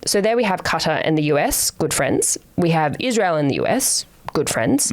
So there we have Qatar and the US, good friends. We have Israel and the US, good friends.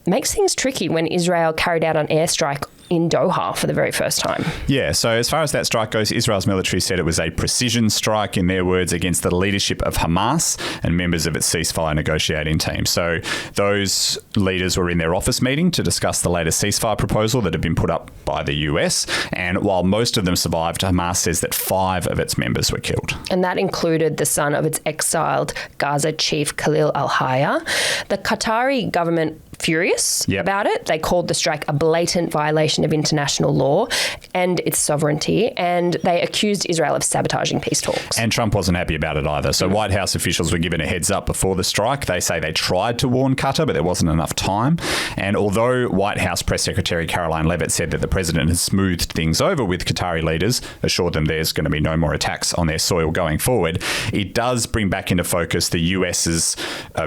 Makes things tricky when Israel carried out an airstrike in Doha for the very first time. Yeah, so as far as that strike goes, Israel's military said it was a precision strike, in their words, against the leadership of Hamas and members of its ceasefire negotiating team. So those leaders were in their office meeting to discuss the latest ceasefire proposal that had been put up by the US. And while most of them survived, Hamas says that 5 of its members were killed. And that included the son of its exiled Gaza chief Khalil al-Hayya. The Qatari government furious about it. They called the strike a blatant violation of international law and its sovereignty, and they accused Israel of sabotaging peace talks. And Trump wasn't happy about it either. So White House officials were given a heads up before the strike. They say they tried to warn Qatar, but there wasn't enough time. And although White House Press Secretary Caroline Leavitt said that the president has smoothed things over with Qatari leaders, assured them there's going to be no more attacks on their soil going forward, it does bring back into focus the US's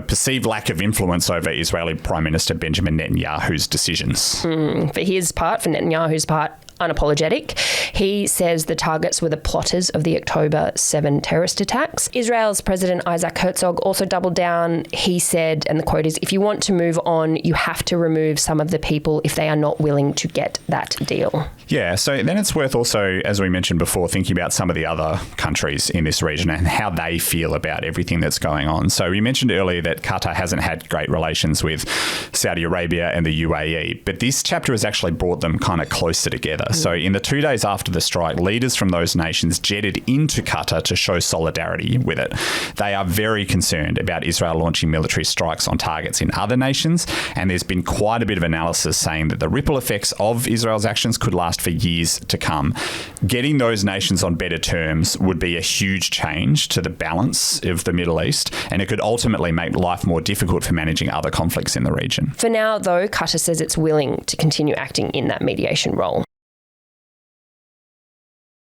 perceived lack of influence over Israeli Prime Minister Benjamin Netanyahu's decisions. For his part, for Netanyahu's part, unapologetic. He says the targets were the plotters of the October 7 terrorist attacks. Israel's President Isaac Herzog also doubled down. He said, and the quote is, "If you want to move on, you have to remove some of the people if they are not willing to get that deal." Yeah, so then it's worth also, as we mentioned before, thinking about some of the other countries in this region and how they feel about everything that's going on. So we mentioned earlier that Qatar hasn't had great relations with Saudi Arabia and the UAE, but this chapter has actually brought them kind of closer together. So in the 2 days after the strike, leaders from those nations jetted into Qatar to show solidarity with it. They are very concerned about Israel launching military strikes on targets in other nations, and there's been quite a bit of analysis saying that the ripple effects of Israel's actions could last for years to come. Getting those nations on better terms would be a huge change to the balance of the Middle East, and it could ultimately make life more difficult for managing other conflicts in the region. For now, though, Qatar says it's willing to continue acting in that mediation role.